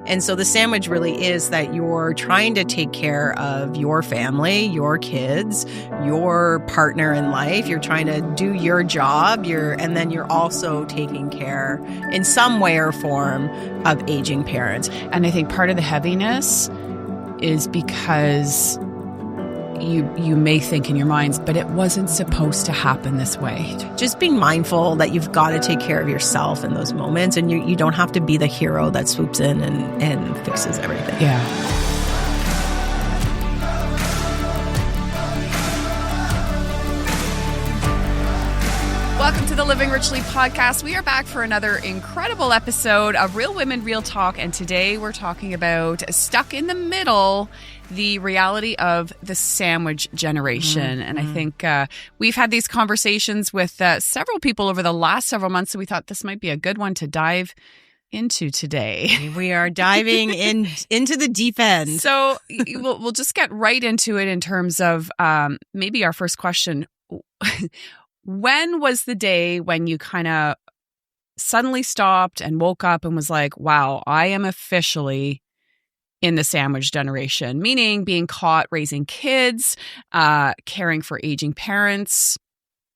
And so the sandwich really is that you're trying to take care of your family, your kids, your partner in life. You're trying to do your job, and then you're also taking care in some way or form of aging parents. And I think part of the heaviness is because you may think in your minds, but it wasn't supposed to happen this way. Just being mindful that you've got to take care of yourself in those moments, and you don't have to be the hero that swoops in and fixes everything. Yeah. Welcome to the Living Richly podcast. We are back for another incredible episode of Real Women, Real Talk. And today we're talking about stuck in the middle, the reality of the sandwich generation. And I think we've had these conversations with several people over the last several months. So we thought this might be a good one to dive into today. We are diving into the deep end. So we'll just get right into it in terms of maybe our first question. When was the day when you kind of suddenly stopped and woke up and was like, wow, I am officially in the sandwich generation, meaning being caught raising kids, caring for aging parents?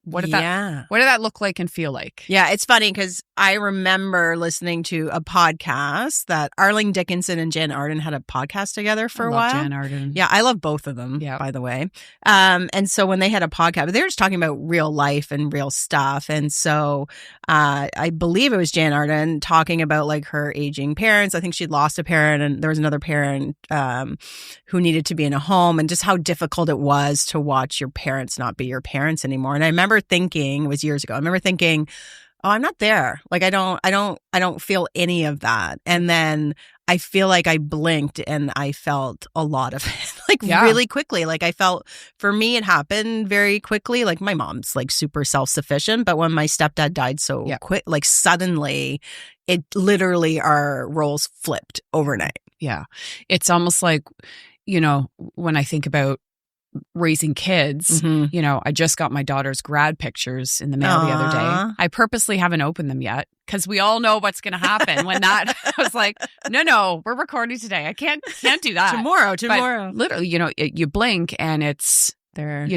What did that look like and feel like? Yeah, it's funny because I remember listening to a podcast that Arlene Dickinson and Jan Arden had a podcast together for a while. Jan Arden. Yeah, I love both of them, by the way. And so when they had a podcast, they were just talking about real life and real stuff. And so I believe it was Jan Arden talking about like her aging parents. I think she'd lost a parent and there was another parent who needed to be in a home, and just how difficult it was to watch your parents not be your parents anymore. And I remember thinking, it was years ago, I remember thinking, oh, I'm not there. Like I don't feel any of that. And then I feel like I blinked and I felt a lot of it, really quickly. Like I felt, for me, it happened very quickly. Like my mom's like super self-sufficient, but when my stepdad died so quick, like suddenly, it literally, our roles flipped overnight. Yeah. It's almost like, when I think about raising kids, I just got my daughter's grad pictures in the mail the other day. I purposely haven't opened them yet because we all know what's going to happen when that. I was like, no, we're recording today. I can't do that. Tomorrow. But literally, you blink and it's they're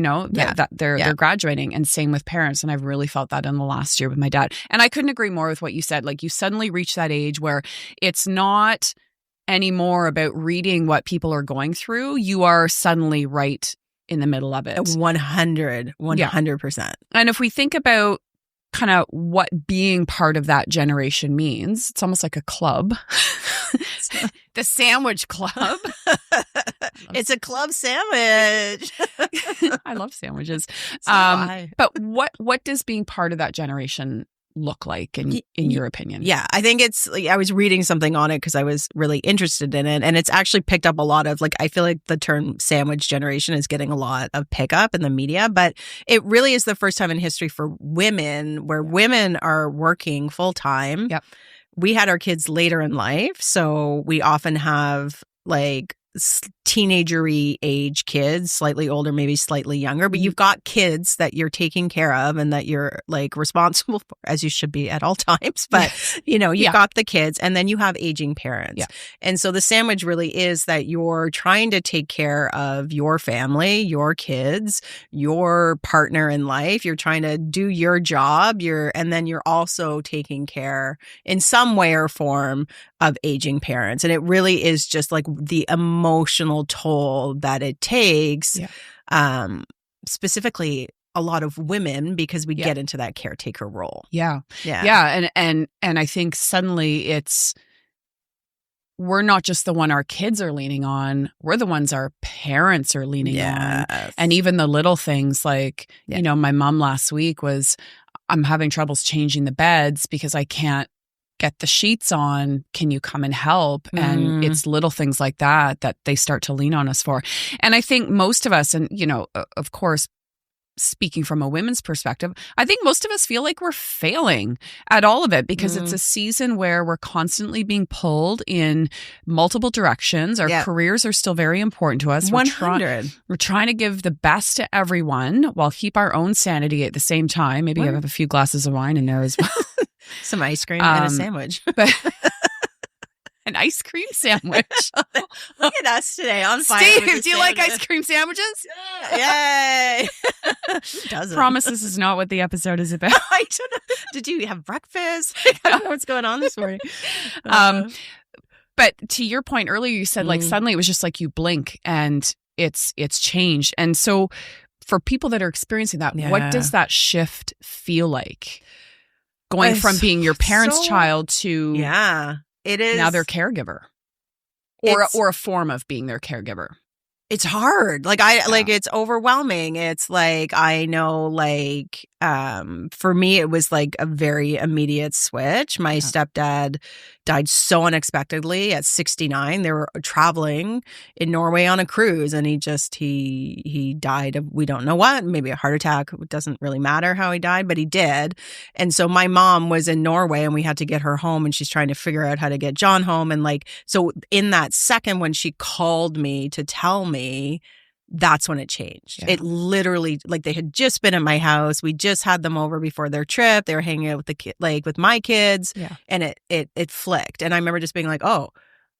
graduating, and same with parents. And I've really felt that in the last year with my dad. And I couldn't agree more with what you said. Like you suddenly reach that age where it's not anymore about reading what people are going through. You are suddenly right in the middle of it. 100%. And if we think about kind of what being part of that generation means, it's almost like a club. The sandwich club. It's a club sandwich. I love sandwiches. So but what does being part of that generation look like in your opinion? Yeah, I think it's like, I was reading something on it because I was really interested in it, and it's actually picked up a lot of, like, I feel like the term sandwich generation is getting a lot of pickup in the media, but it really is the first time in history for women where women are working full time. Yep. We had our kids later in life, so we often have like teenagery age kids, slightly older, maybe slightly younger, but you've got kids that you're taking care of and that you're like responsible for, as you should be at all times. But you've got the kids, and then you have aging parents. Yeah. And so the sandwich really is that you're trying to take care of your family, your kids, your partner in life. You're trying to do your job, and then you're also taking care in some way or form of aging parents. And it really is just like the emotional toll that it takes, specifically a lot of women, because we get into that caretaker role. Yeah. And I think suddenly we're not just the one our kids are leaning on, we're the ones our parents are leaning on. And even the little things like, my mom last week I'm having troubles changing the beds because I can't get the sheets on. Can you come and help? And it's little things like that they start to lean on us for. And I think most of us, and, of course, speaking from a women's perspective, I think most of us feel like we're failing at all of it because it's a season where we're constantly being pulled in multiple directions. Our careers are still very important to us. 100. We're trying to give the best to everyone while keep our own sanity at the same time. Maybe have a few glasses of wine in there as well. Some ice cream and a sandwich. an ice cream sandwich. Look at us today on fire. Steve, do you like ice cream sandwiches? Yay. Who doesn't? Promise this is not what the episode is about. I don't know. Did you have breakfast? I don't know what's going on this morning. But to your point earlier, you said like suddenly it was just like you blink and it's changed. And so for people that are experiencing that, what does that shift feel like? Going from being your parents' child to it is now their caregiver, or a form of being their caregiver. It's hard. Like like it's overwhelming. It's like, I know, like, for me, it was like a very immediate switch. My stepdad died so unexpectedly at 69. They were traveling in Norway on a cruise, and he died of, we don't know what, maybe a heart attack. It doesn't really matter how he died, but he did. And so my mom was in Norway and we had to get her home, and she's trying to figure out how to get John home. And like, so in that second when she called me to tell me, that's when it changed. Yeah. It literally, like, they had just been at my house. We just had them over before their trip. They were hanging out with with my kids, and it flicked. And I remember just being like, oh,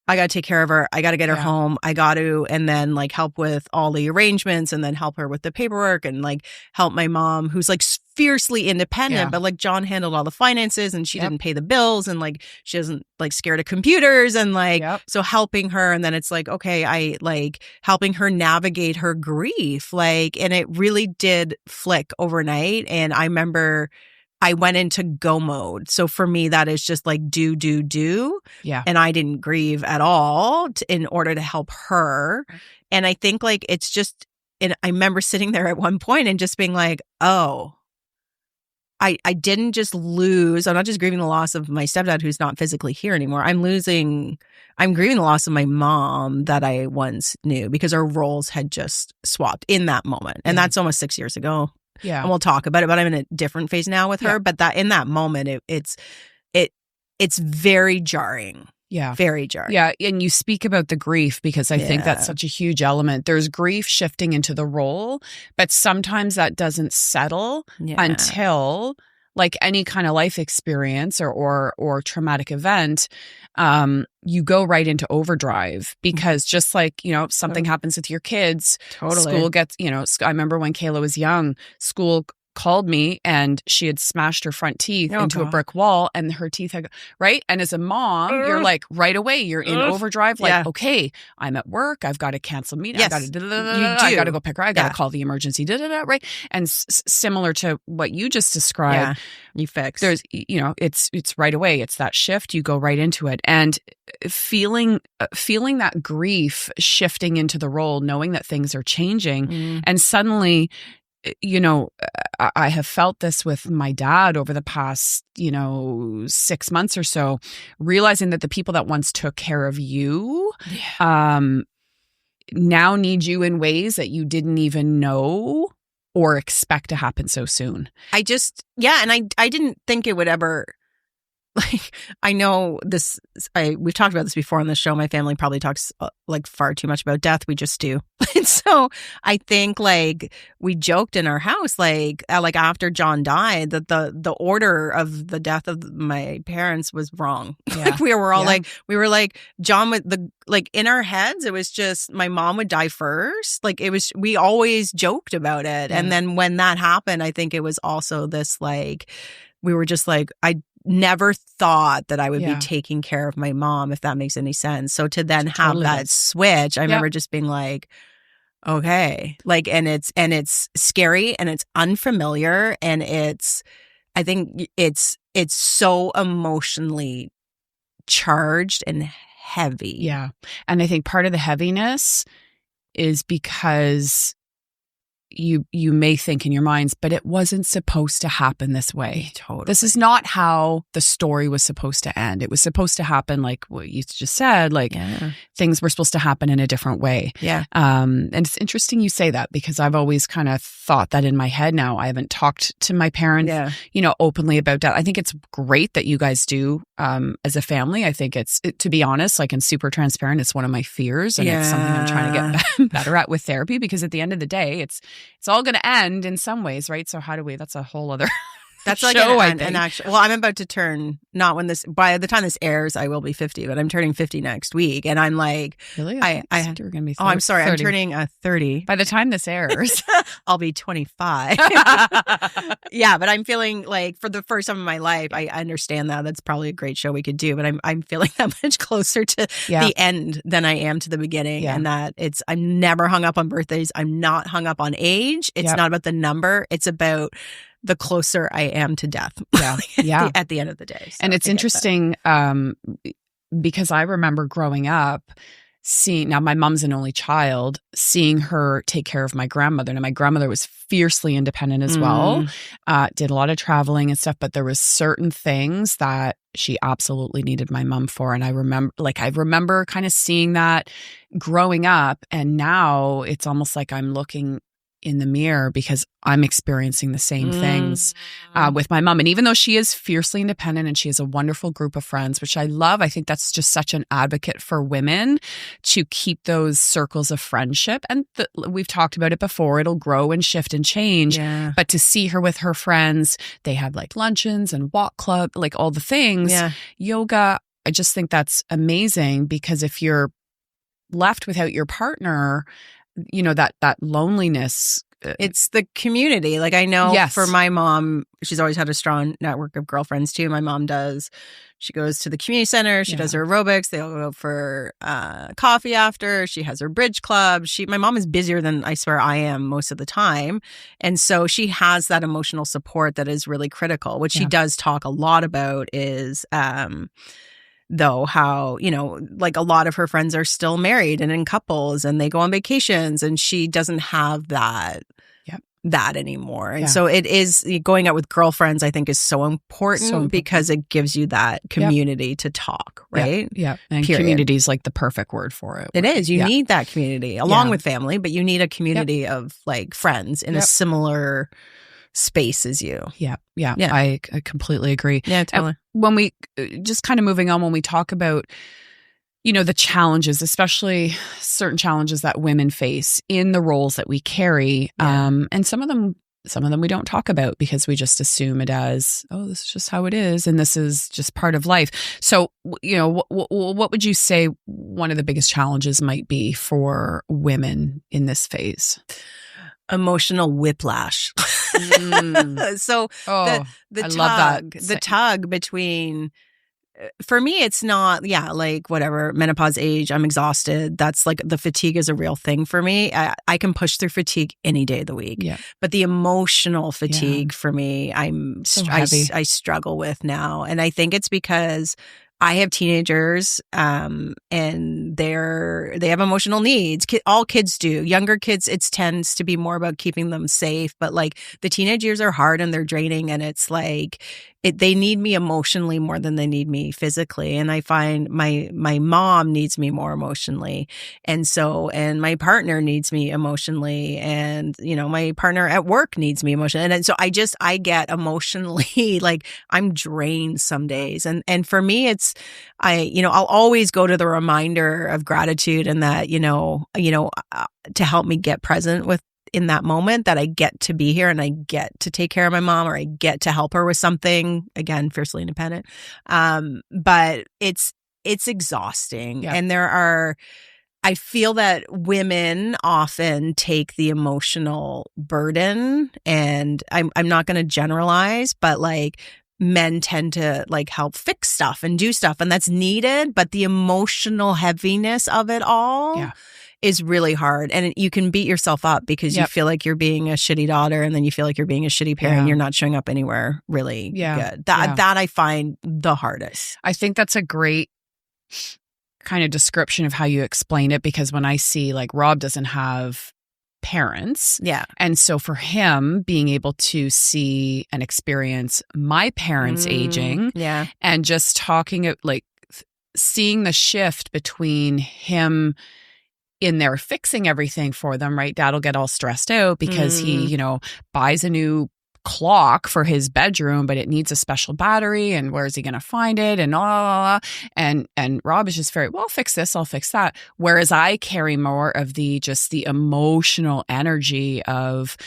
I got to take care of her. I got to get her home. I got to, and then like help with all the arrangements, and then help her with the paperwork, and like help my mom, who's like fiercely independent, but like John handled all the finances, and she didn't pay the bills, and like she isn't like scared of computers, and like so helping her. And then it's like, okay, I like helping her navigate her grief, like, and it really did flick overnight. And I remember I went into go mode. So for me, that is just like do. Yeah. And I didn't grieve at all in order to help her. And I think like it's just, and I remember sitting there at one point and just being like, oh, I didn't just lose. I'm not just grieving the loss of my stepdad, who's not physically here anymore. I'm grieving the loss of my mom that I once knew, because our roles had just swapped in that moment. And that's almost 6 years ago. Yeah. And we'll talk about it, but I'm in a different phase now with her. But that in that moment, it's very jarring. Yeah. Very jarring. Yeah. And you speak about the grief, because I think that's such a huge element. There's grief shifting into the role, but sometimes that doesn't settle until, like any kind of life experience or traumatic event, you go right into overdrive, because just like, something happens with your kids, school gets, I remember when Kayla was young, school called me and she had smashed her front teeth into a brick wall, and her teeth had, right? And as a mom, you're like, right away, you're in overdrive, like, okay, I'm at work, I've got to cancel meeting, I got to go pick her, I got to call the emergency, right? And similar to what you just described, you fix. There's, it's right away, it's that shift, you go right into it. And feeling that grief shifting into the role, knowing that things are changing, and suddenly, I have felt this with my dad over the past, 6 months or so, realizing that the people that once took care of you now need you in ways that you didn't even know or expect to happen so soon. I didn't think it would ever, like, I know this, we've talked about this before on the show. My family probably talks like far too much about death. We just do. And so I think like we joked in our house, like after John died, that the order of the death of my parents was wrong. Yeah. Like we were all like John would in our heads, it was just my mom would die first. Like it was, we always joked about it. And then when that happened, I think it was also this, like, we were just like, I never thought that I would be taking care of my mom, if that makes any sense. So to then have that switch, I remember just being like, okay, like, and it's scary and it's unfamiliar, and I think it's so emotionally charged and heavy. Yeah. And I think part of the heaviness is because you may think in your minds, but it wasn't supposed to happen this way. Totally. This is not how the story was supposed to end. It was supposed to happen like what you just said, like things were supposed to happen in a different way. Yeah. And it's interesting you say that, because I've always kind of thought that in my head now. I haven't talked to my parents, openly about that. I think it's great that you guys do as a family. I think to be honest, like, and super transparent, it's one of my fears, and it's something I'm trying to get better at with therapy, because at the end of the day, it's all going to end in some ways, right? So how do we, that's a whole other That's like an actual. Well, I'm about to turn. Not when this. By the time this airs, I will be 50. But I'm turning 50 next week, and I'm like, really? I thought you were going to be. 30, I'm sorry. 30. I'm turning 30. By the time this airs, I'll be 25. Yeah, but I'm feeling like for the first time in my life, I understand that. That's probably a great show we could do. But I'm feeling that much closer to the end than I am to the beginning, and that I'm never hung up on birthdays. I'm not hung up on age. It's not about the number. It's about the closer I am to death. Yeah. At the end of the day. So and it's interesting because I remember growing up seeing, now my mom's an only child, seeing her take care of my grandmother. And my grandmother was fiercely independent as well, did a lot of traveling and stuff, but there was certain things that she absolutely needed my mom for. And I remember kind of seeing that growing up. And now it's almost like I'm looking in the mirror because I'm experiencing the same things with my mom. And even though she is fiercely independent and she has a wonderful group of friends, which I love, I think that's just such an advocate for women to keep those circles of friendship. And we've talked about it before. It'll grow and shift and change. Yeah. But to see her with her friends, they have like luncheons and walk club, like all the things, yoga. I just think that's amazing because if you're left without your partner, you know, that loneliness. It's the community. Like I know for my mom, she's always had a strong network of girlfriends too. My mom does. She goes to the community center. She does her aerobics. They all go for coffee after. She has her bridge club. My mom is busier than I swear I am most of the time. And so she has that emotional support that is really critical. What she does talk a lot about is though how, you know, like a lot of her friends are still married and in couples and they go on vacations and she doesn't have that anymore. And so it is going out with girlfriends, I think is so important because it gives you that community to talk, right? Yeah. And community is like the perfect word for it. It is. You need that community along with family, but you need a community of like friends in a similar space as you. Yeah. I completely agree. Yeah, totally. And when we just kind of moving on, when we talk about, you know, the challenges, especially certain challenges that women face in the roles that we carry, and some of them we don't talk about because we just assume it as, oh, this is just how it is, and this is just part of life. So, you know, what would you say one of the biggest challenges might be for women in this phase? Emotional whiplash. So the tug between, for me, it's not, like whatever, menopause age, I'm exhausted. That's like the fatigue is a real thing for me. I can push through fatigue any day of the week. Yeah. But the emotional fatigue for me, I struggle with now. And I think it's because I have teenagers, and they have emotional needs. All kids do. Younger kids, it tends to be more about keeping them safe. But like the teenage years are hard and they're draining, and it's like they need me emotionally more than they need me physically. And I find my mom needs me more emotionally, and my partner needs me emotionally, and you know my partner at work needs me emotionally, and so I get emotionally like I'm drained some days, and for me it's I'll always go to the reminder of gratitude and that to help me get present with in that moment that I get to be here and I get to take care of my mom or I get to help her with something, again, fiercely independent. But it's exhausting. And I feel that women often take the emotional burden, and I'm not going to generalize, but like men tend to like help fix stuff and do stuff, and that's needed. But the emotional heaviness of it all is really hard. And you can beat yourself up because you feel like you're being a shitty daughter, and then you feel like you're being a shitty parent and you're not showing up anywhere really good. That I find the hardest. I think that's a great kind of description of how you explain it, because when I see like Rob doesn't have parents. Yeah. And so for him being able to see and experience my parents aging and just talking like seeing the shift between him in there fixing everything for them, right? Dad'll get all stressed out because he, buys a new clock for his bedroom, but it needs a special battery, and where is he going to find it, and and Rob is just very, well, I'll fix this, I'll fix that. Whereas I carry more of the emotional energy of,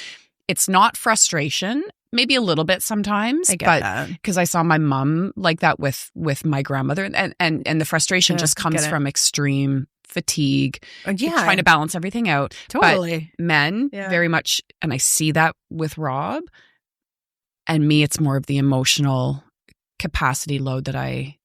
it's not frustration, maybe a little bit sometimes, I get but that. because I saw my mom like that with my grandmother, and the frustration just comes from extreme fatigue, trying to balance everything out. Totally. But men very much, and I see that with Rob, and me, it's more of the emotional capacity load that I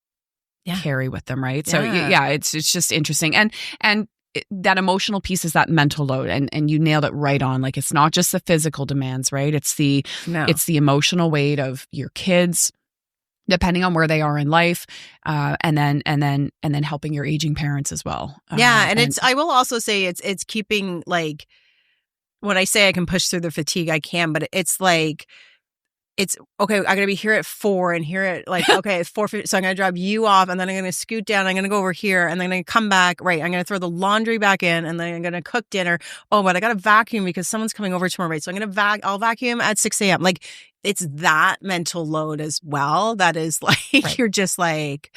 carry with them, right? So it's just interesting, and that emotional piece is that mental load, and you nailed it right on. Like, it's not just the physical demands, right? It's the emotional weight of your kids, depending on where they are in life, and then helping your aging parents as well. And it's, I will also say it's keeping, like, when I say I can push through the fatigue, I can, but it's like, it's okay. I'm gonna be here at 4 and here at okay, it's 4:50. So I'm gonna drop you off, and then I'm gonna scoot down. I'm gonna go over here, and then I'm gonna come back. Right, I'm gonna throw the laundry back in, and then I'm gonna cook dinner. Oh, but I gotta vacuum because someone's coming over tomorrow. Right, so I'm gonna I'll vacuum at 6 a.m. Like, it's that mental load as well. That is like you're just like.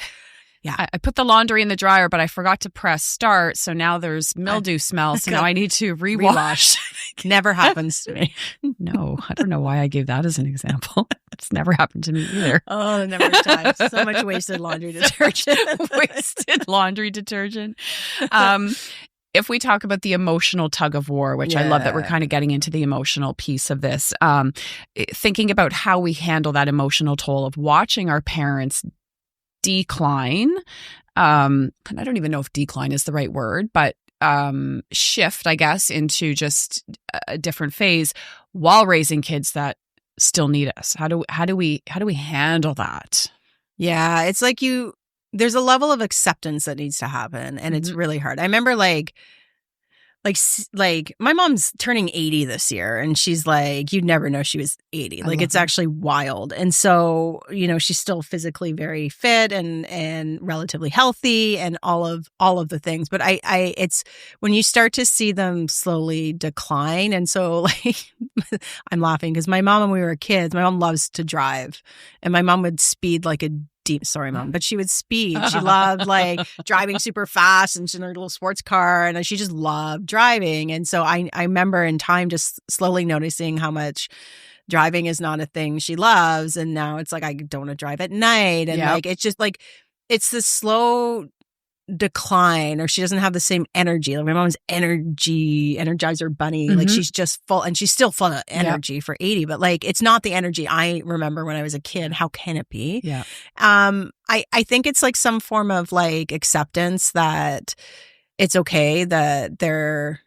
Yeah, I put the laundry in the dryer, but I forgot to press start. So now there's mildew smell. So now I need to rewash. Never happens to me. No, I don't know why I gave that as an example. It's never happened to me either. Oh, the number of times. So much wasted laundry detergent. Wasted laundry detergent. If we talk about the emotional tug of war, which I love that we're kind of getting into the emotional piece of this, thinking about how we handle that emotional toll of watching our parents decline. And I don't even know if decline is the right word, but shift, I guess, into just a different phase while raising kids that still need us. How do we handle that? Yeah, it's like there's a level of acceptance that needs to happen, and it's really hard. I remember like my mom's turning 80 this year, and she's like, you'd never know she was 80. Like, it's actually wild. And so, she's still physically very fit and relatively healthy and all of the things. But it's when you start to see them slowly decline. And so, like, I'm laughing because my mom, when we were kids, my mom loves to drive, and my mom would speed like a sorry, Mom, but she would speed. She loved like driving super fast, and she's in her little sports car, and she just loved driving. And so I remember in time just slowly noticing how much driving is not a thing she loves. And now it's like, I don't want to drive at night. And like, it's just like, it's this slow decline, or she doesn't have the same energy. Like, my mom's energizer bunny, like, she's just full, and she's still full of energy for 80, but like, it's not the energy I remember when I was a kid. How can it be? I think it's like some form of like acceptance that it's okay that they're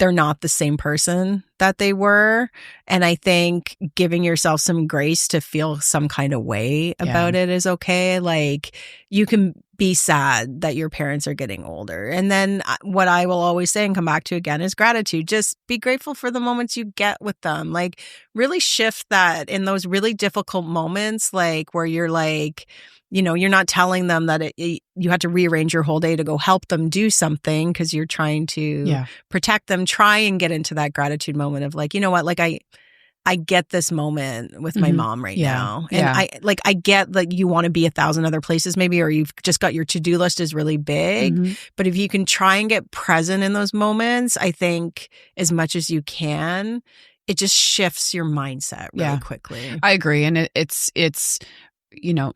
not the same person that they were. And I think giving yourself some grace to feel some kind of way about it is okay. Like, you can be sad that your parents are getting older. And then what I will always say and come back to again is gratitude. Just be grateful for the moments you get with them. Like, really shift that in those really difficult moments, like where you're like, you're not telling them that you had to rearrange your whole day to go help them do something because you're trying to protect them. Try and get into that gratitude moment of like, you know what, like, I get this moment with my mom right now. And I get like you want to be 1,000 other places maybe, or you've just got your to-do list is really big. But if you can try and get present in those moments, I think as much as you can, it just shifts your mindset really quickly. I agree. And it's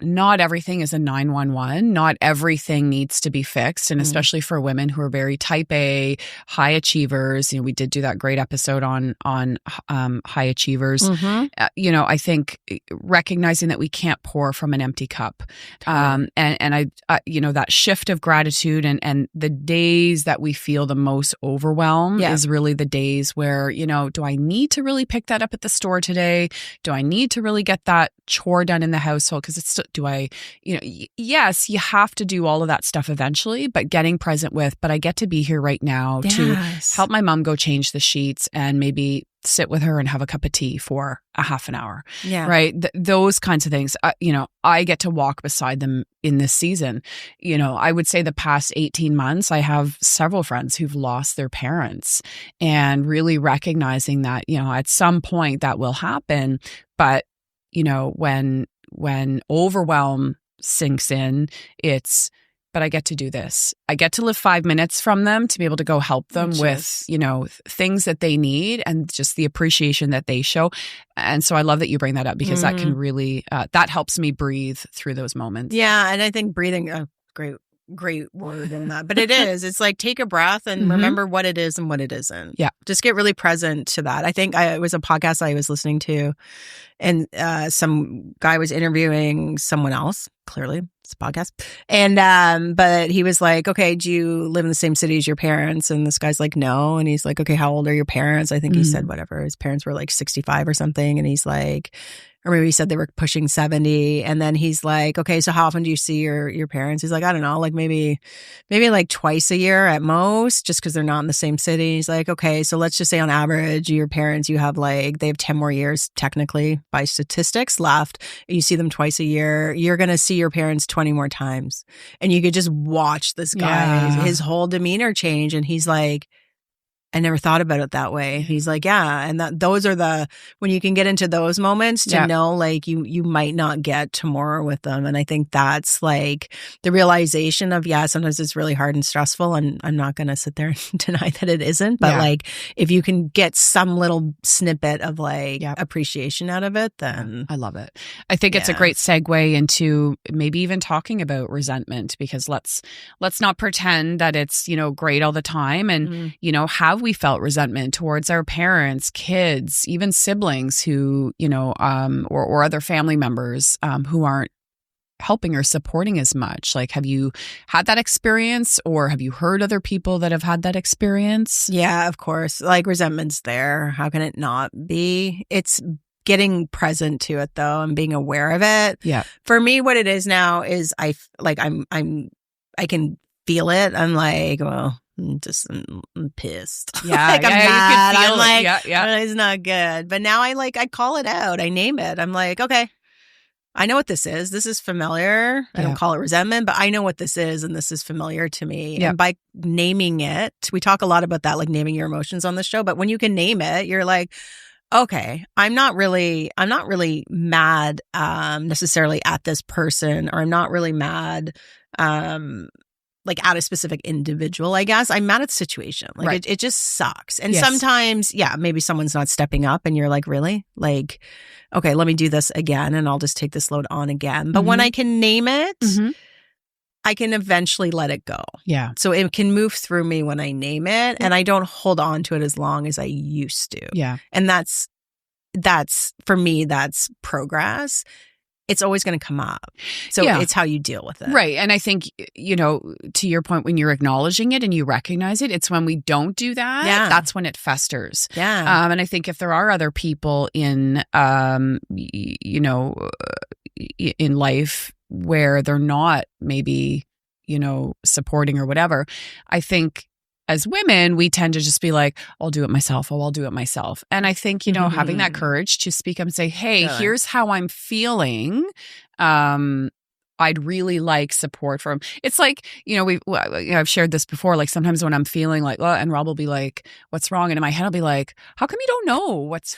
not everything is a 911. Not everything needs to be fixed. And especially for women who are very type A, high achievers, we did do that great episode on high achievers. I think recognizing that we can't pour from an empty cup. And I that shift of gratitude and the days that we feel the most overwhelmed is really the days where, do I need to really pick that up at the store today? Do I need to really get that chore done in the household? Because it's yes, you have to do all of that stuff eventually, but getting present with, but I get to be here right now to help my mom go change the sheets and maybe sit with her and have a cup of tea for a half an hour. Right. Those kinds of things. I get to walk beside them in this season. I would say the past 18 months, I have several friends who've lost their parents, and really recognizing that, at some point that will happen. But, when overwhelm sinks in, it's but I get to do this. I get to live 5 minutes from them to be able to go help them with, things that they need and just the appreciation that they show. And so I love that you bring that up because that can really, that helps me breathe through those moments. Yeah. And I think breathing, great word in that, but it's like take a breath and remember what it is and what it isn't. Yeah. Just get really present to that. I think it was a podcast I was listening to, and some guy was interviewing someone else. Clearly it's a podcast. And but he was like, okay, do you live in the same city as your parents? And this guy's like, no. And he's like, okay, how old are your parents? I think he said whatever, his parents were like 65 or something. And he's like, or maybe he said they were pushing 70. And then he's like, okay, so how often do you see your parents? He's like, I don't know, like maybe like twice a year at most, just because they're not in the same city. He's like, okay, so let's just say on average, your parents, they have 10 more years technically by statistics left. You see them twice a year. You're going to see your parents 20 more times. And you could just watch this guy, his whole demeanor change. And he's like, I never thought about it that way. He's like, yeah. And those are when you can get into those moments to know like you might not get tomorrow with them. And I think that's like the realization of, sometimes it's really hard and stressful. And I'm not going to sit there and deny that it isn't. But like, if you can get some little snippet of like appreciation out of it, then I love it. I think it's a great segue into maybe even talking about resentment, because let's not pretend that it's, great all the time. And, have we felt resentment towards our parents, kids, even siblings who, or other family members who aren't helping or supporting as much? Like, have you had that experience, or have you heard other people that have had that experience? Yeah, of course. Like, resentment's there. How can it not be? It's getting present to it though, and being aware of it. Yeah. For me, what it is now is I can feel it. I'm like, well, I'm pissed. Yeah. Like, I'm mad. You can feel I'm like, it. It's not good. But now I call it out. I name it. I'm like, okay, I know what this is. This is familiar. I don't call it resentment, but I know what this is, and this is familiar to me. Yeah. And by naming it, we talk a lot about that, like naming your emotions on the show. But when you can name it, you're like, okay, I'm not really mad necessarily at this person, or I'm not really mad like at a specific individual, I guess. I'm mad at the situation. Like, it just sucks. And sometimes, maybe someone's not stepping up and you're like, really? Like, okay, let me do this again and I'll just take this load on again. But when I can name it, I can eventually let it go. Yeah. So it can move through me when I name it, and I don't hold on to it as long as I used to. Yeah. And that's for me, that's progress. It's always going to come up. So it's how you deal with it. Right. And I think, to your point, when you're acknowledging it and you recognize it, it's when we don't do that. Yeah. That's when it festers. Yeah. And I think if there are other people in, in life where they're not maybe, supporting or whatever, I think as women, we tend to just be like, I'll do it myself. I'll do it myself. And I think, having that courage to speak up and say, hey, here's how I'm feeling. I'd really like support from. It's like, I've shared this before. Like, sometimes when I'm feeling like, oh, and Rob will be like, what's wrong? And in my head, I'll be like, how come you don't know what's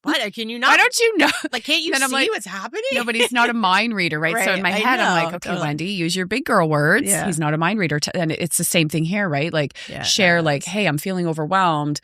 What? Can you not? Why don't you know? Like, can't you see what's happening? No, but he's not a mind reader, right? So in my head, I'm like, okay, Wendy, use your big girl words. Yeah. He's not a mind reader. And it's the same thing here, right? Like, share like, hey, I'm feeling overwhelmed.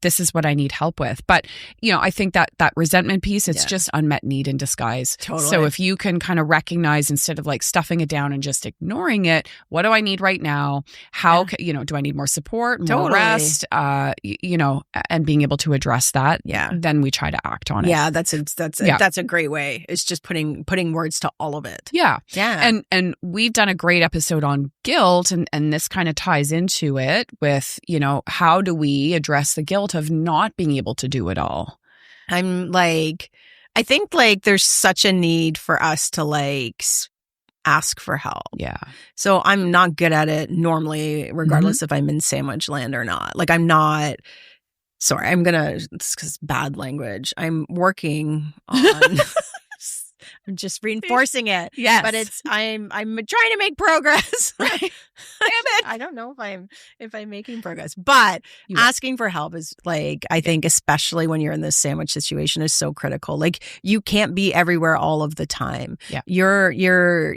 This is what I need help with. But, I think that resentment piece, it's just unmet need in disguise. Totally. So if you can kind of recognize, instead of like stuffing it down and just ignoring it, what do I need right now? How, do I need more support, more rest, and being able to address that? Yeah. Then we try to act on it. Yeah. That's a great way. It's just putting words to all of it. Yeah. Yeah. And we've done a great episode on guilt, and this kind of ties into it with, how do we address the guilt of not being able to do it all? I think like there's such a need for us to ask for help. Yeah. So I'm not good at it normally, regardless if I'm in sandwich land or not. Like, I'm not. Sorry, because bad language. I'm working on. I'm just reinforcing it. Yes. But I'm trying to make progress. Right. I don't know if I'm making progress, but asking for help is like, I think, especially when you're in this sandwich situation, is so critical. Like, you can't be everywhere all of the time. Yeah. You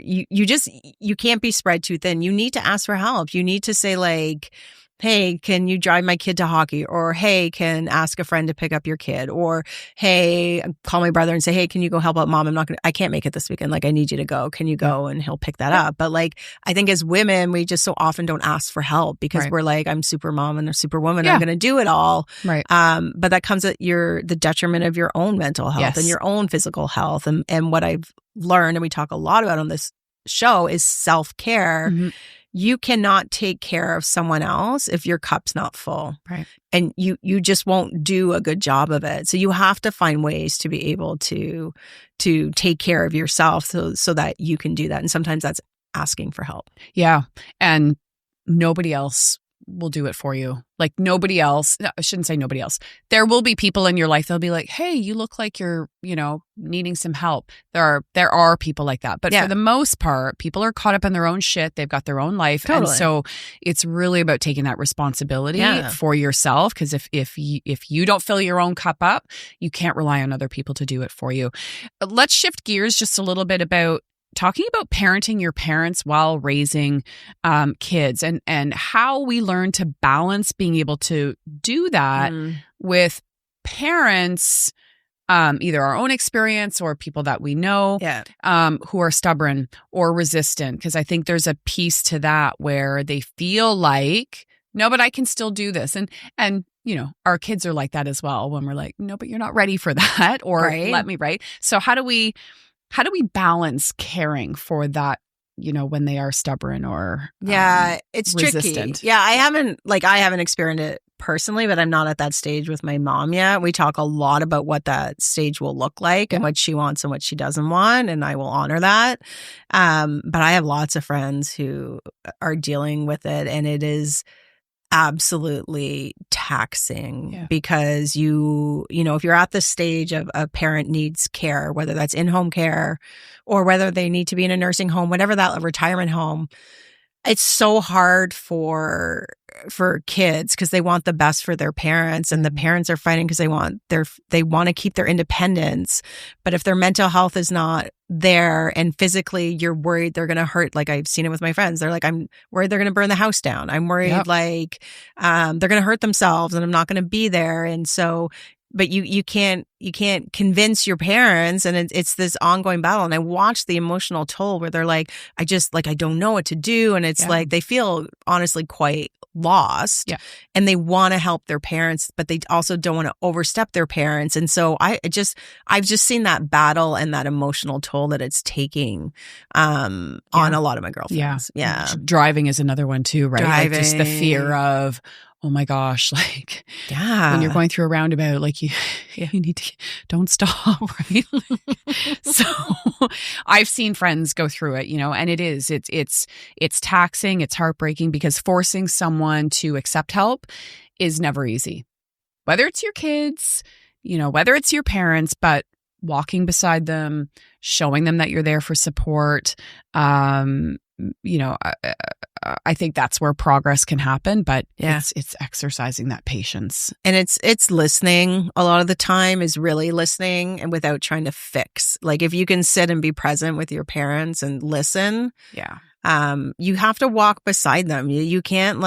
can't be spread too thin. You need to ask for help. You need to say like, hey, can you drive my kid to hockey? Or, hey, can ask a friend to pick up your kid? Or, hey, call my brother and say, hey, can you go help out mom? I can't make it this weekend. Like, I need you to go. Can you go? And he'll pick that up. But like, I think as women, we just so often don't ask for help because we're like, I'm super mom and a super woman. I'm going to do it all. Right. But that comes at the detriment of your own mental health and your own physical health. And what I've learned, and we talk a lot about on this show, is self-care. Mm-hmm. You cannot take care of someone else if your cup's not full. Right. And you just won't do a good job of it. So you have to find ways to be able to take care of yourself so that you can do that. And sometimes that's asking for help. Yeah. And nobody else will do it for you. Like nobody else, no, I shouldn't say nobody else. There will be people in your life that'll be like, hey, you look like you're, needing some help. There are people like that. But for the most part, people are caught up in their own shit. They've got their own life. Totally. And so it's really about taking that responsibility for yourself. Because if you don't fill your own cup up, you can't rely on other people to do it for you. Let's shift gears just a little bit about talking about parenting your parents while raising kids and how we learn to balance being able to do that with parents, either our own experience or people that we know who are stubborn or resistant. Because I think there's a piece to that where they feel like, no, but I can still do this. And our kids are like that as well when we're like, no, but you're not ready for that, or let me, right? So how do we balance caring for that, when they are stubborn or it's resistant? Tricky. Yeah, I haven't experienced it personally, but I'm not at that stage with my mom yet. We talk a lot about what that stage will look like and what she wants and what she doesn't want, and I will honor that. But I have lots of friends who are dealing with it, and it is absolutely taxing because if you're at the stage of a parent needs care, whether that's in-home care or whether they need to be in a nursing home, whatever that retirement home, it's so hard for kids because they want the best for their parents, and the parents are fighting because they want to keep their independence. But if their mental health is not there and physically you're worried they're going to hurt, like I've seen it with my friends. They're like, I'm worried they're going to burn the house down. I'm worried they're going to hurt themselves and I'm not going to be there. And so, but you can't convince your parents, and it's this ongoing battle. And I watch the emotional toll where they're like, I don't know what to do. And it's like, they feel honestly quite lost and they want to help their parents, but they also don't want to overstep their parents. And so I've just seen that battle and that emotional toll that it's taking on a lot of my girlfriends. Yeah. Driving is another one too, right? Like just the fear of, oh my gosh, like when you're going through a roundabout, like you need to, don't stop, right? So I've seen friends go through it, and it's taxing, it's heartbreaking because forcing someone to accept help is never easy. Whether it's your kids, whether it's your parents, but walking beside them, showing them that you're there for support, I think that's where progress can happen, but it's exercising that patience. And it's listening a lot of the time, is really listening and without trying to fix. Like if you can sit and be present with your parents and listen. Yeah. You have to walk beside them. You can't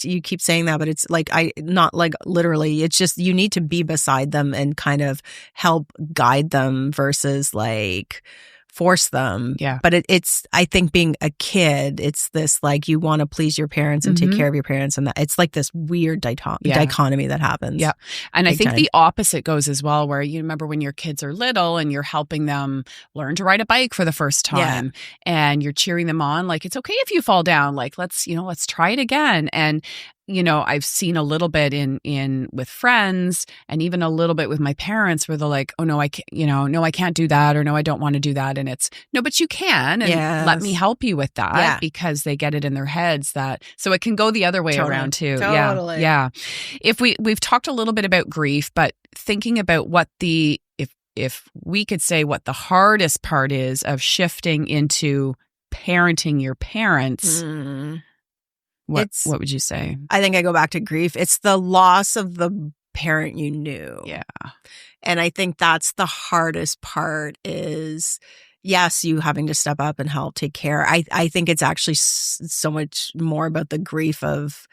you keep saying that, but it's like, not like literally, it's just, you need to be beside them and kind of help guide them versus like force them. Yeah. But it's, I think being a kid, it's this like, you want to please your parents and take care of your parents. And that it's like this weird dichotomy that happens. Yeah. And I think the opposite goes as well, where you remember when your kids are little and you're helping them learn to ride a bike for the first time and you're cheering them on, like, it's okay if you fall down, like, let's try it again. And I've seen a little bit in with friends and even a little bit with my parents where they're like, oh no, I can't, no, I can't do that, or no, I don't want to do that. And it's no, but you can, and let me help you with that because they get it in their heads that, so it can go the other way around too. Totally. Yeah. If we've talked a little bit about grief, but thinking about what if we could say what the hardest part is of shifting into parenting your parents, what would you say? I think I go back to grief. It's the loss of the parent you knew. Yeah. And I think that's the hardest part is, yes, you having to step up and help take care. I think it's actually so much more about the grief of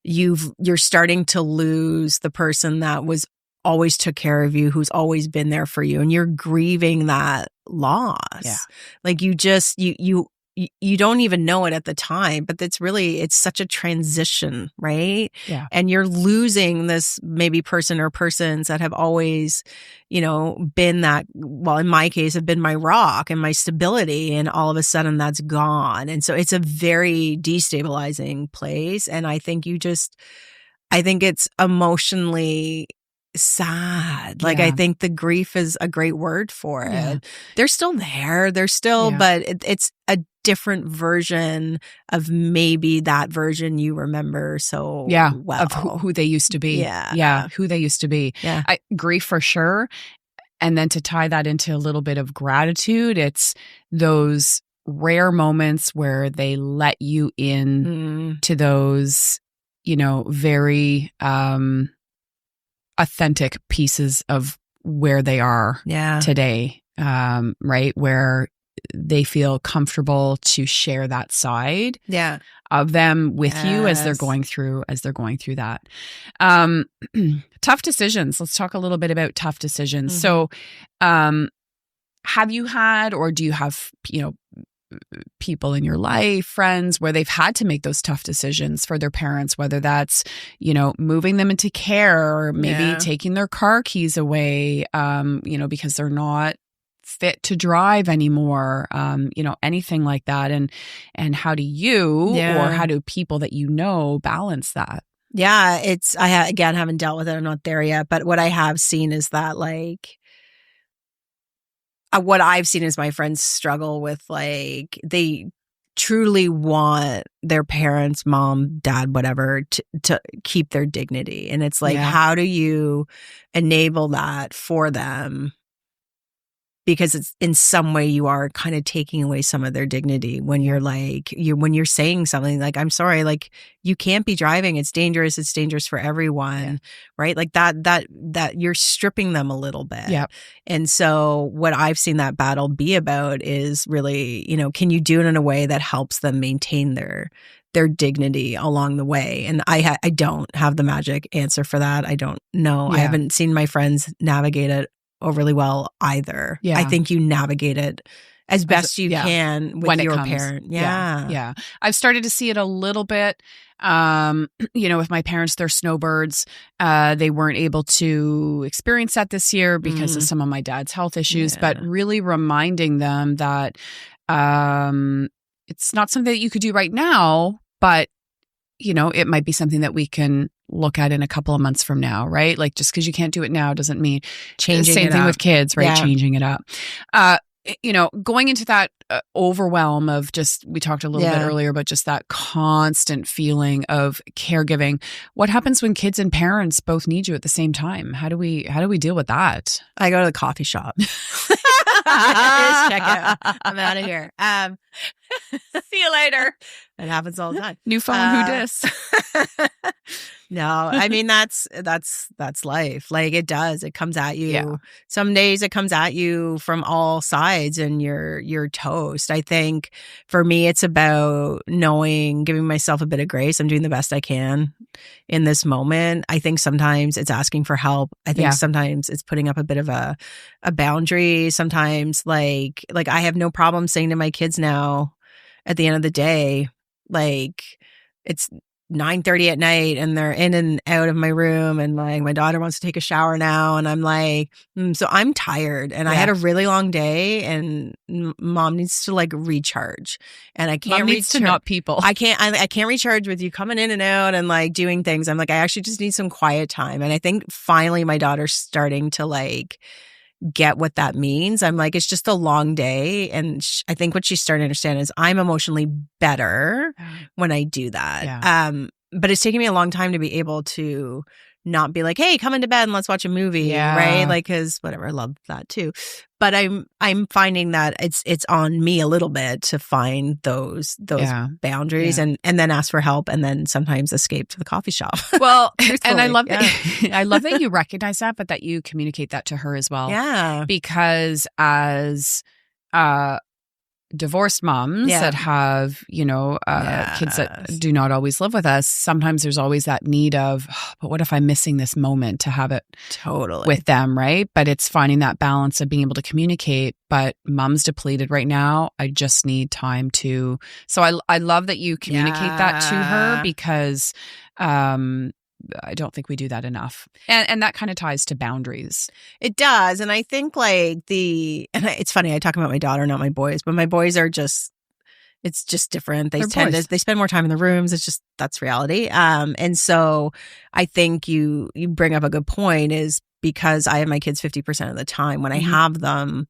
you're starting to lose the person that was always took care of you, who's always been there for you. And you're grieving that loss. Yeah. Like you just, you don't even know it at the time, but it's such a transition, right? Yeah. And you're losing this maybe person or persons that have always, been that, well, in my case, have been my rock and my stability. And all of a sudden that's gone. And so it's a very destabilizing place. And I think it's emotionally sad. Like, I think the grief is a great word for it. Yeah. They're still there. They're still, but it's a different version of maybe that version you remember so well. Of who they used to be. Yeah. Who they used to be. Yeah. Grief for sure. And then to tie that into a little bit of gratitude, it's those rare moments where they let you in to those, very authentic pieces of where they are today, right? Where they feel comfortable to share that side of them with you as they're going through that. Tough decisions. Let's talk a little bit about tough decisions. So, have you had, or do you have, people in your life, friends, where they've had to make those tough decisions for their parents, whether that's, moving them into care or maybe taking their car keys away, because they're not fit to drive anymore, anything like that. And how do you or how do people that balance that? Yeah, again, haven't dealt with it. I'm not there yet. But what I have seen is that what I've seen is my friends struggle with, they truly want their parents, mom, dad, whatever, to keep their dignity. And it's how do you enable that for them? Because it's in some way you are kind of taking away some of their dignity when you're when you're saying something like, I'm sorry, you can't be driving. It's dangerous. It's dangerous for everyone. Right. That you're stripping them a little bit. Yeah. And so what I've seen that battle be about is really, can you do it in a way that helps them maintain their dignity along the way? And I don't have the magic answer for that. I don't know. I haven't seen my friends navigate it overly well either. I think you navigate it as best you can with your parent. Yeah. I've started to see it a little bit. With my parents, they're snowbirds. They weren't able to experience that this year because of some of my dad's health issues, but really reminding them that it's not something that you could do right now, but it might be something that we can look at in a couple of months from now, right? Just because you can't do it now doesn't mean changing same it thing up. With kids, right? Changing it up. Going into that overwhelm of we talked a little bit earlier, but just that constant feeling of caregiving. What happens when kids and parents both need you at the same time? How do we deal with that? I go to the coffee shop. Check out. I'm out of here. See you later. It happens all the time. New phone, who dis? No, I mean, that's life. It does. It comes at you. Yeah. Some days it comes at you from all sides and you're toast. I think for me, it's about giving myself a bit of grace. I'm doing the best I can in this moment. I think sometimes it's asking for help. I think sometimes it's putting up a bit of a boundary. Sometimes I have no problem saying to my kids now at the end of the day, it's 9:30 at night and they're in and out of my room and my daughter wants to take a shower now and I'm so I'm tired and I had a really long day and mom needs to recharge and I can't needs to not people. I can't recharge with you coming in and out and doing things. I'm I actually just need some quiet time. And I think finally my daughter's starting to get what that means. I'm it's just a long day. And I think what she's starting to understand is I'm emotionally better when I do that. Yeah. But it's taken me a long time to be able to not be like, hey, come into bed and let's watch a movie, right? Like, because whatever, I love that too. But I'm finding that it's on me a little bit to find those boundaries and then ask for help and then sometimes escape to the coffee shop. Well, and I love that I love that you recognize that, but that you communicate that to her as well. Yeah. Because as divorced moms that have, kids that do not always live with us, sometimes there's always that need of, but what if I'm missing this moment to have it with them, right? But it's finding that balance of being able to communicate, but mom's depleted right now. I just need time to. So I love that you communicate that to her because I don't think we do that enough. And that kind of ties to boundaries. It does. And I think it's funny, I talk about my daughter, not my boys, but my boys are it's just different. They they spend more time in the rooms. It's just, that's reality. And so I think you bring up a good point is because I have my kids 50% of the time when I have them,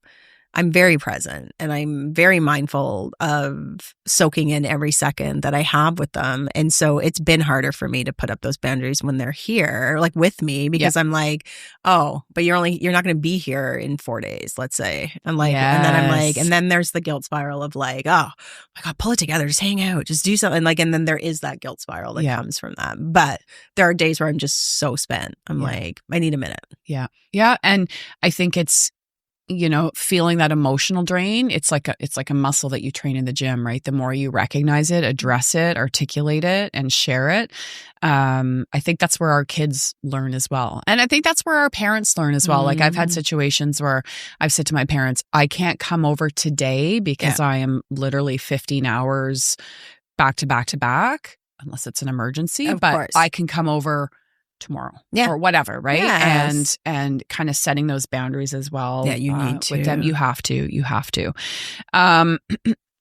I'm very present and I'm very mindful of soaking in every second that I have with them. And so it's been harder for me to put up those boundaries when they're here, like with me, because I'm like, oh, but you're not going to be here in 4 days, let's say. I'm like, and then I'm like, and then there's the guilt spiral of like, oh my God, pull it together, just hang out, just do something. Like, and then there is that guilt spiral that comes from that. But there are days where I'm just so spent. I'm like, I need a minute. Yeah. Yeah. And I think it's, feeling that emotional drain, it's like a muscle that you train in the gym, right? The more you recognize it, address it, articulate it, and share it, I think that's where our kids learn as well. And I think that's where our parents learn as well. Like I've had situations where I've said to my parents, I can't come over today because I am literally 15 hours back to back to back, unless it's an emergency, but course. I can come over tomorrow or whatever, right? Yes. And kind of setting those boundaries as well. Yeah, you need to. With them. You have to.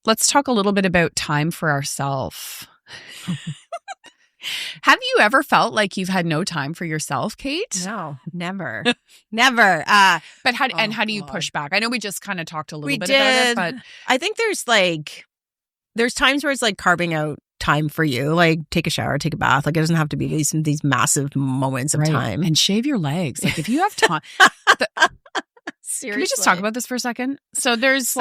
Let's talk a little bit about time for ourselves. Have you ever felt like you've had no time for yourself, Kate? No, never. Never. But how do you push back? I know we just kind of talked a little bit about it, but I think there's times where it's like carving out time for you, like take a shower, take a bath. Like it doesn't have to be these massive moments of time. And shave your legs. Like if you have time. Seriously. Can we just talk about this for a second? So there's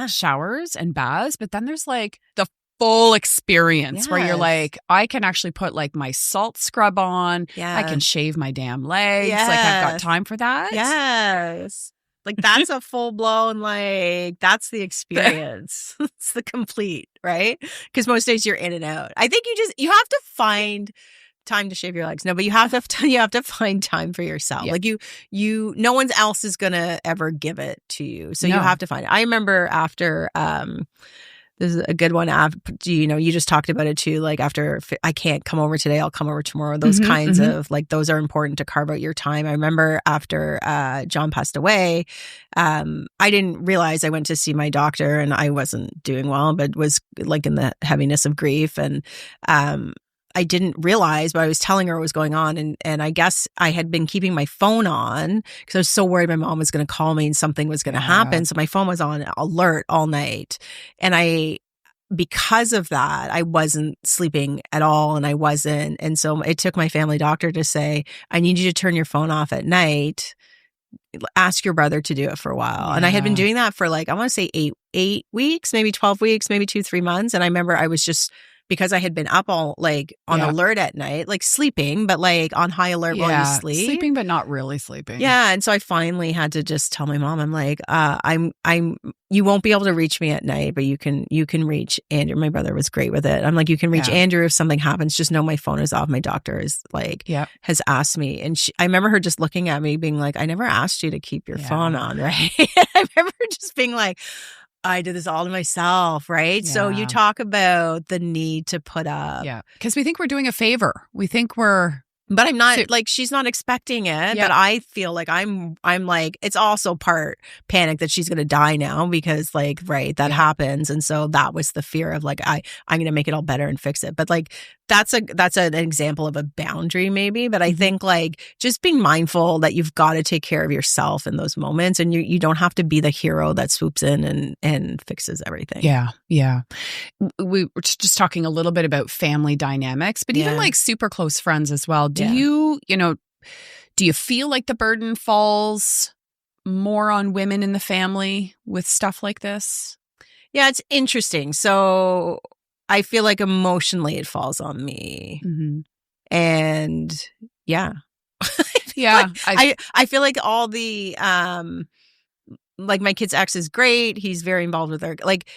showers and baths, but then there's like the full experience where you're like, I can actually put like my salt scrub on. Yeah. I can shave my damn legs. Yes. Like I've got time for that. Yes. Like that's a full blown, that's the experience. It's the complete, right? Because most days you're in and out. I think you have to find time to shave your legs. No, but you have to find time for yourself. Yeah. Like no one else is going to ever give it to you. So you have to find it. I remember after, this is a good one. You just talked about it too. Like after I can't come over today, I'll come over tomorrow. Those kinds of those are important to carve out your time. I remember after John passed away, I didn't realize I went to see my doctor and I wasn't doing well, but was like in the heaviness of grief. And I didn't realize, but I was telling her what was going on. And I guess I had been keeping my phone on because I was so worried my mom was going to call me and something was going to happen. So my phone was on alert all night. And because of that, I wasn't sleeping at all and so it took my family doctor to say, I need you to turn your phone off at night. Ask your brother to do it for a while. Yeah. And I had been doing that for I want to say 8 weeks, maybe 12 weeks, maybe 2-3 months. And I remember I was just, because I had been up all on alert at night, sleeping, but on high alert while you sleep. Sleeping, but not really sleeping. Yeah. And so I finally had to just tell my mom, I'm like, you won't be able to reach me at night, but you can reach Andrew. My brother was great with it. I'm like, you can reach Andrew if something happens. Just know my phone is off. My doctor is has asked me. And I remember her just looking at me being like, I never asked you to keep your phone on, right? I remember just being like, I did this all to myself, right? Yeah. So you talk about the need to put up. Yeah. Because we think we're doing a favor. We think we're... But I'm not, she's not expecting it. But I feel like I'm it's also part panic that she's going to die now because that happens. And so that was the fear of I'm going to make it all better and fix it. But that's an example of a boundary maybe. But I think just being mindful that you've got to take care of yourself in those moments. And you don't have to be the hero that swoops in and fixes everything. Yeah. Yeah. We were just talking a little bit about family dynamics, but even super close friends as well. Do you feel like the burden falls more on women in the family with stuff like this? Yeah, it's interesting. So I feel like emotionally it falls on me. Mm-hmm. And yeah. Yeah. I feel like all the, like my kid's ex is great. He's very involved with her. Like,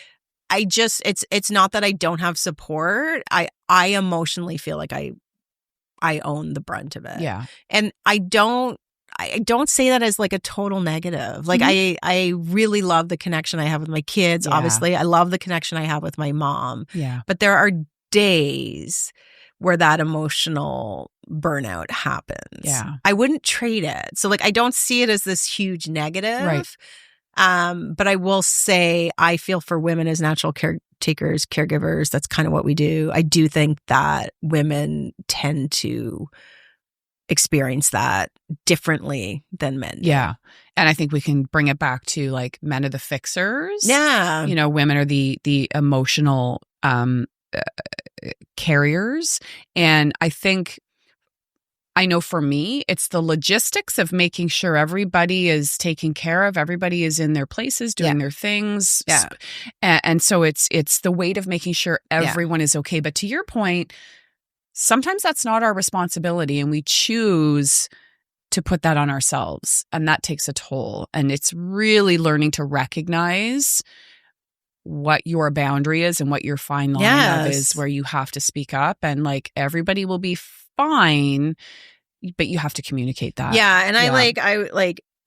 it's not that I don't have support. I emotionally feel like I own the brunt of it. Yeah. And I don't say that as like a total negative. Like I really love the connection I have with my kids. Yeah. Obviously, I love the connection I have with my mom. Yeah. But there are days where that emotional burnout happens. Yeah. I wouldn't trade it. So like I don't see it as this huge negative. Right. But I will say I feel for women as natural caretakers, caregivers, that's kind of what we do. I do think that women tend to experience that differently than men do. Yeah. And I think we can bring it back to like men are the fixers. Yeah. Women are the emotional carriers. And I know for me, it's the logistics of making sure everybody is taken care of. Everybody is in their places, doing their things. Yeah. And so it's the weight of making sure everyone is okay. But to your point, sometimes that's not our responsibility and we choose to put that on ourselves. And that takes a toll. And it's really learning to recognize what your boundary is and what your fine line of is, where you have to speak up, and like everybody will be fine, but you have to communicate that. Yeah. And I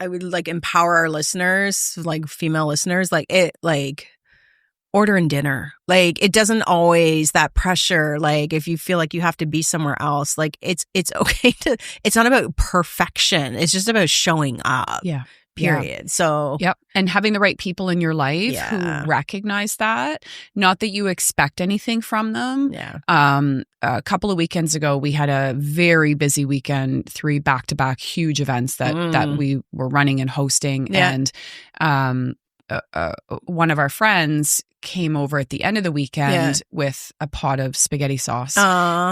would like empower our listeners, like female listeners, like ordering dinner. Like it doesn't always that pressure. Like if you feel like you have to be somewhere else, like it's okay to, it's not about perfection. It's just about showing up. Yeah. Period. Yeah. So, yep. And having the right people in your life who recognize that, not that you expect anything from them. Yeah. A couple of weekends ago, we had a very busy weekend, 3 back-to-back huge events that we were running and hosting. Yeah. And one of our friends came over at the end of the weekend with a pot of spaghetti sauce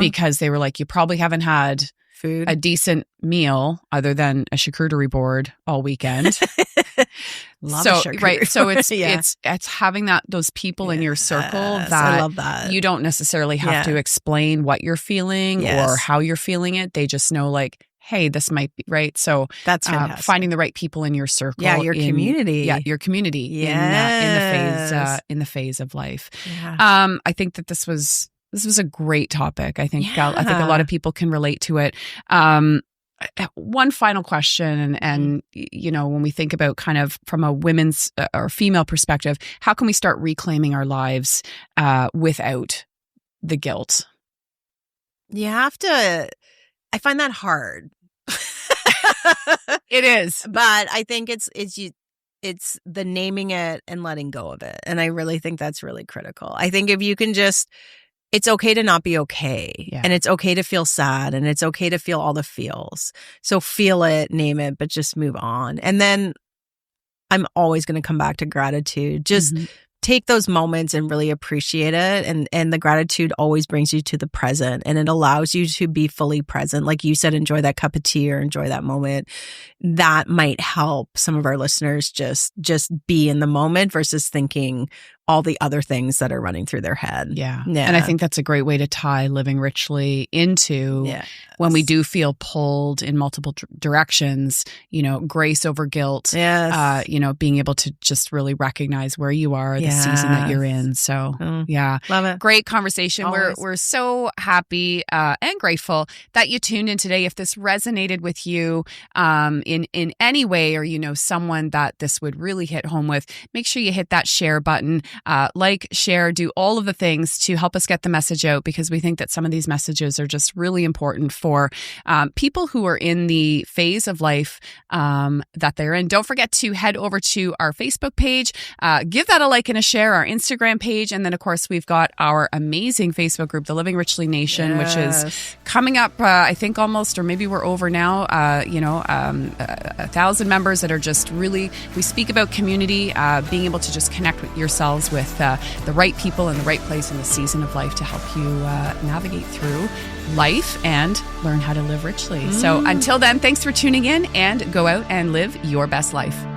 because they were like, you probably haven't had food, a decent meal other than a charcuterie board all weekend. Love a charcuterie. Right. So it's having those people in your circle that I love that. You don't necessarily have to explain what you're feeling or how you're feeling it. They just know like, hey, this might be right. So that's fantastic. Finding the right people in your circle. Yeah, your community. Yeah, your community in the phase of life. Yeah. I think that this was a great topic. I think a lot of people can relate to it. One final question, and when we think about kind of from a women's or female perspective, how can we start reclaiming our lives without the guilt? You have to. I find that hard. It is, but I think it's the naming it and letting go of it, and I really think that's really critical. I think if you can just. It's okay to not be okay. And it's okay to feel sad, and it's okay to feel all the feels. So feel it, name it, but just move on. And then I'm always going to come back to gratitude. Just take those moments and really appreciate it. And the gratitude always brings you to the present, and it allows you to be fully present. Like you said, enjoy that cup of tea or enjoy that moment. That might help some of our listeners just be in the moment versus thinking all the other things that are running through their head. Yeah. And I think that's a great way to tie living richly into when we do feel pulled in multiple directions, grace over guilt, being able to just really recognize where you are, the season that you're in. So love it. Great conversation. We're so happy and grateful that you tuned in today. If this resonated with you in any way, or someone that this would really hit home with, make sure you hit that share button. Like, share, do all of the things to help us get the message out, because we think that some of these messages are just really important for people who are in the phase of life that they're in. Don't forget to head over to our Facebook page, give that a like and a share, our Instagram page, and then of course we've got our amazing Facebook group, the Living Richly Nation, which is coming up, I think almost, or maybe we're over now, 1,000 members that are just really, we speak about community, being able to just connect with yourselves tools with the right people in the right place in the season of life to help you navigate through life and learn how to live richly. So until then, thanks for tuning in, and go out and live your best life.